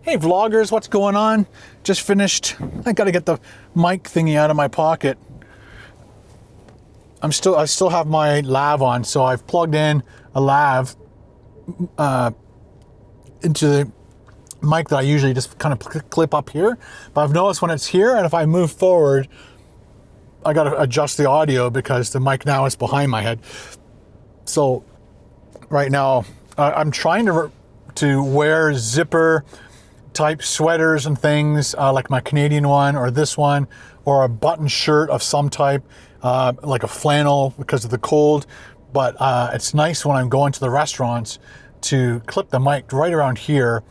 Hey vloggers, what's going on? Just finished. I gotta get the mic thingy out of my pocket. I still have my lav on, so I've plugged in a lav into the mic that I usually just kind of clip up here. But I've noticed when it's here, and if I move forward, I gotta adjust the audio because the mic now is behind my head. So right now, I'm trying to wear zipper type sweaters and things, like my Canadian one or this one, or a button shirt of some type, like a flannel because of the cold. But it's nice when I'm going to the restaurants to clip the mic right around here.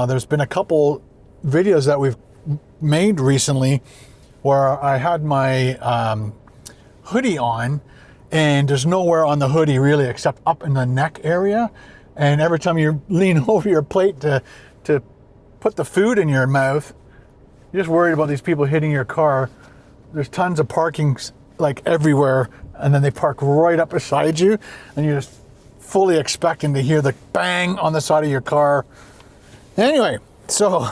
There's been a couple videos that we've made recently where I had my hoodie on, and there's nowhere on the hoodie really except up in the neck area. And every time you lean over your plate to put the food in your mouth, you're just worried about these people hitting your car. There's tons of parking like everywhere, and then they park right up beside you, and you're just fully expecting to hear the bang on the side of your car. Anyway, so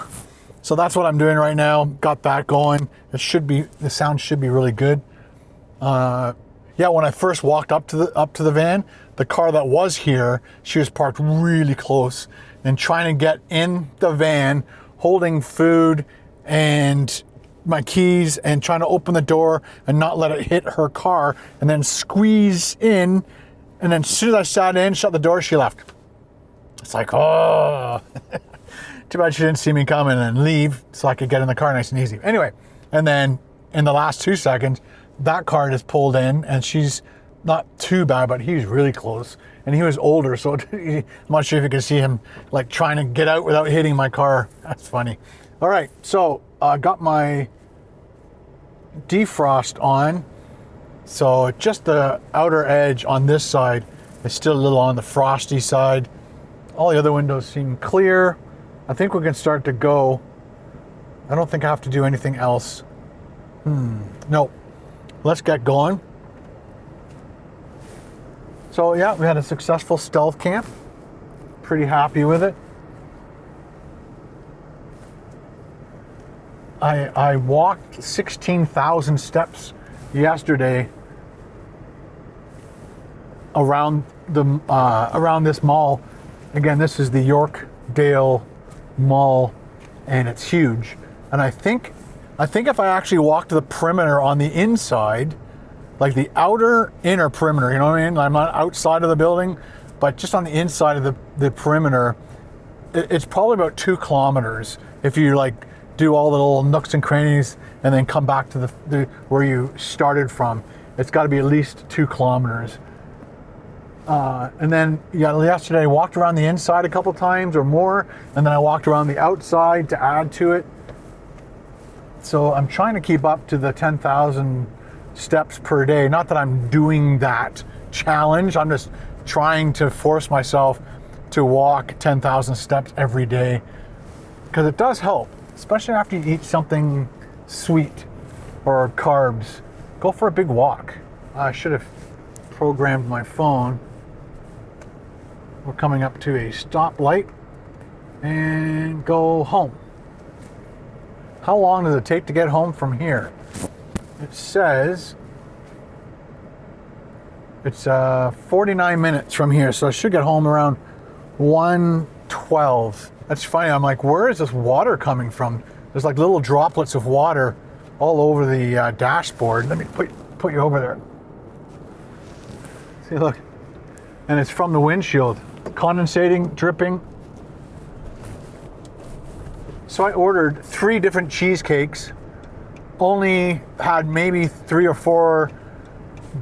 that's what I'm doing right now. Got that going. The sound should be really good. Yeah, when I first walked up to the van, the car that was here, she was parked really close, and trying to get in the van, holding food and my keys, and trying to open the door and not let it hit her car, and then squeeze in. And then as soon as I sat in, shut the door, she left. It's like, oh, too bad she didn't see me coming and leave so I could get in the car nice and easy. Anyway, and then in the last 2 seconds, that car just pulled in, and she's not too bad, but he was really close, and he was older, so I'm not sure if you can see him like trying to get out without hitting my car. That's funny. All right, so I got my defrost on, so just the outer edge on this side is still a little on the frosty side. All the other windows seem clear. I think we can start to go. I don't think I have to do anything else. No. Let's get going. So yeah, we had a successful stealth camp. Pretty happy with it. I walked 16,000 steps yesterday around this mall. Again, this is the Yorkdale Mall, and it's huge. And I think if I actually walked the perimeter on the inside, like the inner perimeter, you know what I mean? I'm not outside of the building, but just on the inside of the perimeter, it's probably about 2 kilometers. If you like do all the little nooks and crannies and then come back to the where you started from, it's got to be at least 2 kilometers. And then yesterday I walked around the inside a couple times or more, and then I walked around the outside to add to it. So I'm trying to keep up to the 10,000 steps per day. Not that I'm doing that challenge. I'm just trying to force myself to walk 10,000 steps every day, because it does help, especially after you eat something sweet or carbs. Go for a big walk. I should have programmed my phone. We're coming up to a stoplight and go home. How long does it take to get home from here? It says it's 49 minutes from here, so I should get home around 1:12. That's funny. I'm like, where is this water coming from? There's like little droplets of water all over the dashboard. Let me put you over there. See, look. And it's from the windshield. Condensating, dripping. So I ordered 3 different cheesecakes, only had maybe 3 or 4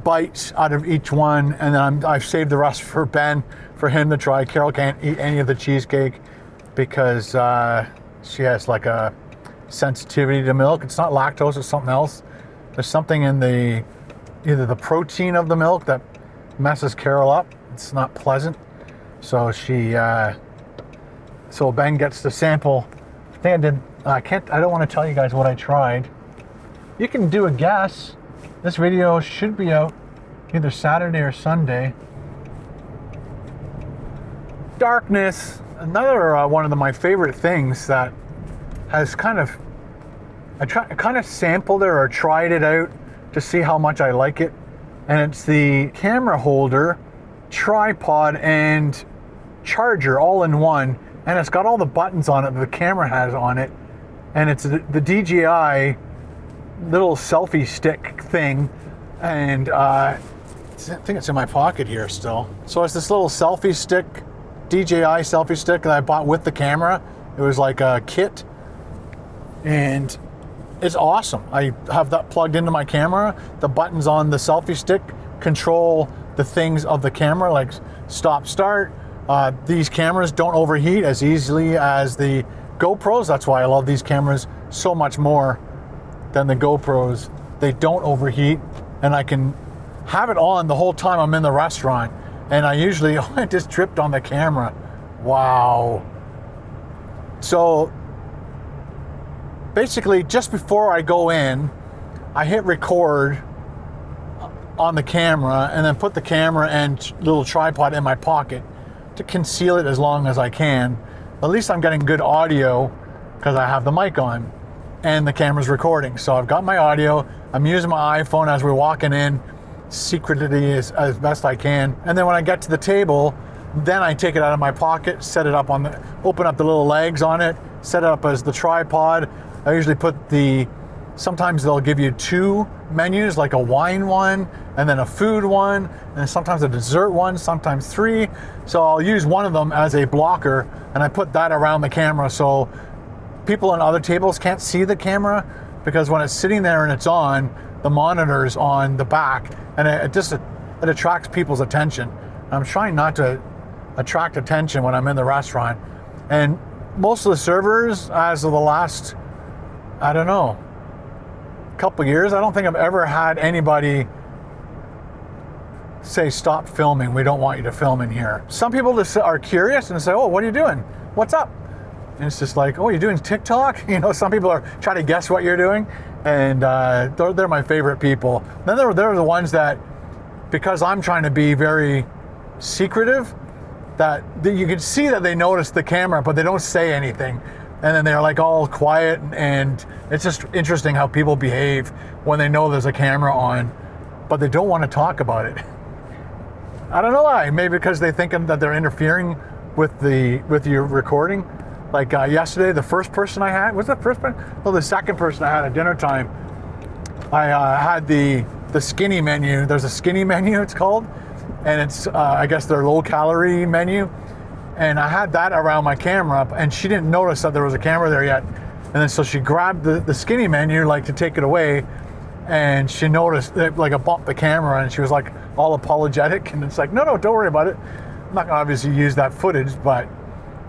bites out of each one, and then I've saved the rest for Ben, for him to try. Carol can't eat any of the cheesecake because she has like a sensitivity to milk. It's not lactose, it's something else. There's something in either the protein of the milk that messes Carol up. It's not pleasant. So so Ben gets to sample. I don't want to tell you guys what I tried. You can do a guess. This video should be out either Saturday or Sunday. Darkness, another one of my favorite things that has kind of, I kind of sampled it or tried it out to see how much I like it. And it's the camera holder, tripod, and charger all in one. And it's got all the buttons on it that the camera has on it. And it's the DJI little selfie stick thing. And I think it's in my pocket here still. So it's this little selfie stick, DJI selfie stick that I bought with the camera. It was like a kit. And it's awesome. I have that plugged into my camera. The buttons on the selfie stick control the things of the camera, like stop, start. These cameras don't overheat as easily as the GoPros. That's why I love these cameras so much more than the GoPros. They don't overheat, and I can have it on the whole time I'm in the restaurant. And I usually, I just tripped on the camera. Wow. So basically, just before I go in, I hit record on the camera and then put the camera and little tripod in my pocket to conceal it as long as I can. At least I'm getting good audio because I have the mic on and the camera's recording. So I've got my audio. I'm using my iPhone as we're walking in, secretly as best I can. And then when I get to the table, then I take it out of my pocket, set it up on the, open up the little legs on it, set it up as the tripod. I usually put sometimes they'll give you two menus, like a wine one, and then a food one, and sometimes a dessert one, sometimes three. So I'll use one of them as a blocker, and I put that around the camera so people on other tables can't see the camera, because when it's sitting there and it's on, the monitor's on the back, and it attracts people's attention. I'm trying not to attract attention when I'm in the restaurant. And most of the servers, as of the last, I don't know, couple years, I don't think I've ever had anybody say, stop filming, we don't want you to film in here. Some people just are curious and say, oh, what are you doing? What's up? And it's just like, oh, you're doing TikTok? You know, some people are trying to guess what you're doing, and they're my favorite people. Then there are the ones that, because I'm trying to be very secretive, that you can see that they notice the camera, but they don't say anything. And then they're like all quiet, and it's just interesting how people behave when they know there's a camera on, but they don't want to talk about it. I don't know why. Maybe because they think that they're interfering with your recording. Like yesterday, the first person I had, was the first person? Well, the second person I had at dinner time, I had the skinny menu. There's a skinny menu, it's called, and it's I guess their low calorie menu. And I had that around my camera, and she didn't notice that there was a camera there yet. And then so she grabbed the skinny menu, like to take it away, and she noticed that, like, I bumped the camera, and she was like all apologetic. And it's like, no, don't worry about it. I'm not gonna obviously use that footage, but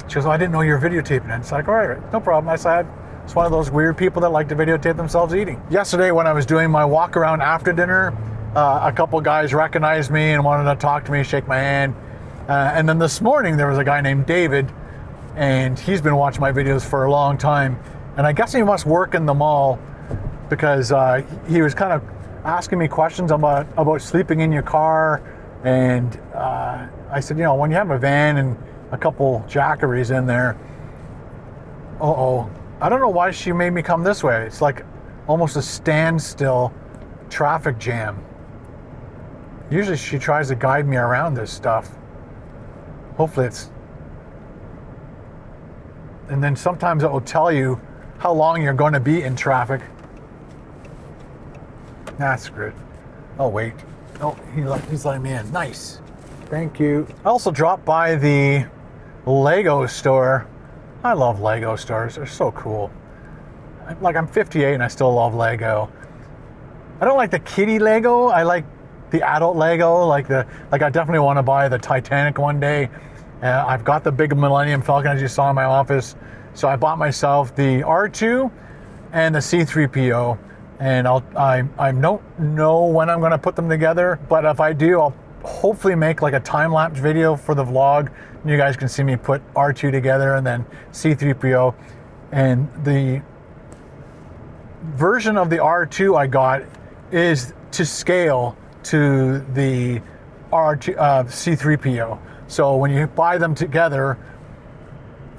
she goes, oh, I didn't know you were videotaping it. It's like, all right, no problem. I said, it's one of those weird people that like to videotape themselves eating. Yesterday, when I was doing my walk around after dinner, a couple guys recognized me and wanted to talk to me, shake my hand. And then this morning, there was a guy named David, and he's been watching my videos for a long time. And I guess he must work in the mall, because he was kind of asking me questions about sleeping in your car. And I said, you know, when you have a van and a couple jackeries in there, I don't know why she made me come this way. It's like almost a standstill traffic jam. Usually she tries to guide me around this stuff. Hopefully and then sometimes it will tell you how long you're going to be in traffic. That's good. Oh, wait. Oh, he's letting me in. Nice. Thank you. I also dropped by the Lego store. I love Lego stores. They're so cool. Like, I'm 58 and I still love Lego. I don't like the kiddie Lego. I like the adult Lego. Like I definitely want to buy the Titanic one day. I've got the big Millennium Falcon, as you saw in my office. So I bought myself the R2 and the C3PO. And I don't know when I'm going to put them together, but if I do, I'll hopefully make like a time-lapse video for the vlog. You guys can see me put R2 together and then C3PO. And the version of the R2 I got is to scale to the C3PO. So when you buy them together,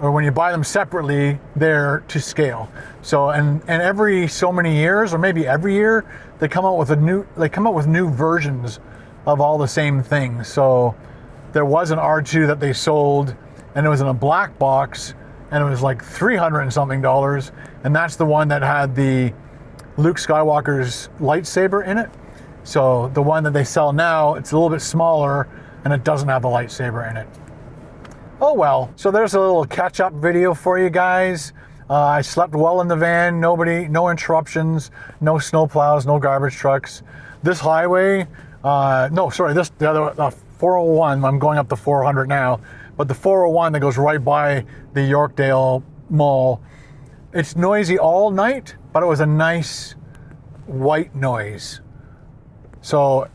or when you buy them separately, they're to scale. So and every so many years, or maybe every year, they come out with new versions of all the same things. So there was an R2 that they sold, and it was in a black box, and it was like $300 and something, and that's the one that had the Luke Skywalker's lightsaber in it. So the one that they sell now, it's a little bit smaller, and it doesn't have the lightsaber in it. Oh well. So there's a little catch-up video for you guys. I slept well in the van. No interruptions, no snowplows, no garbage trucks. This highway, the other 401. I'm going up the 400 now, but the 401 that goes right by the Yorkdale Mall. It's noisy all night, but it was a nice white noise. So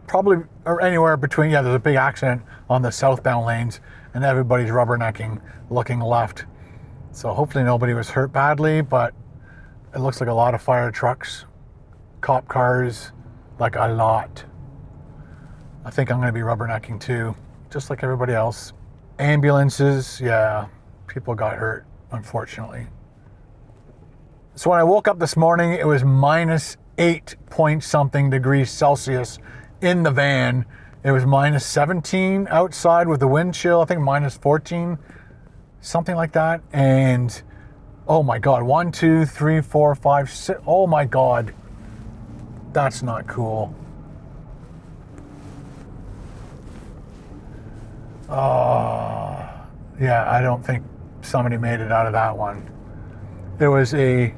probably or anywhere between, there's a big accident on the southbound lanes, and everybody's rubbernecking, looking left. So hopefully nobody was hurt badly, but it looks like a lot of fire trucks, cop cars, like a lot. I think I'm going to be rubbernecking too, just like everybody else. Ambulances, yeah, people got hurt, unfortunately. So when I woke up this morning, it was minus 8 point something degrees Celsius in the van. It was minus 17 outside with the wind chill, I think minus 14, something like that. And oh my God, 1, 2, 3, 4, 5, 6. Oh my God, that's not cool. Yeah, I don't think somebody made it out of that one. There was a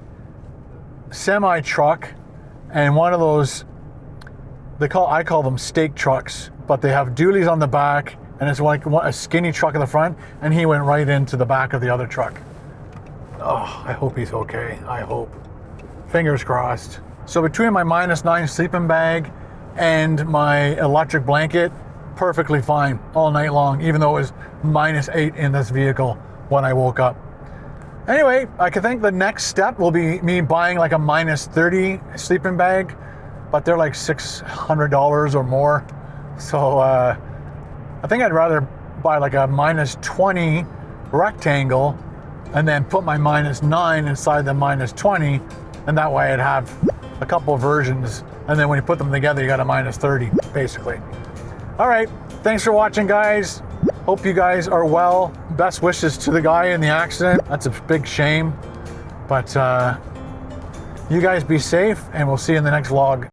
semi truck and one of those, I call them steak trucks, but they have dualies on the back, and it's like a skinny truck in the front, and he went right into the back of the other truck. Oh, I hope he's okay. I hope. Fingers crossed. So between my -9 sleeping bag and my electric blanket, perfectly fine all night long, even though it was -8 in this vehicle when I woke up. Anyway, I think the next step will be me buying like a -30 sleeping bag, but they're like $600 or more. So I think I'd rather buy like a -20 rectangle and then put my -9 inside the -20, and that way I'd have a couple of versions, and then when you put them together, you got a -30 basically. All right, thanks for watching, guys. Hope you guys are well. Best wishes to the guy in the accident. That's a big shame, but you guys be safe, and we'll see you in the next vlog.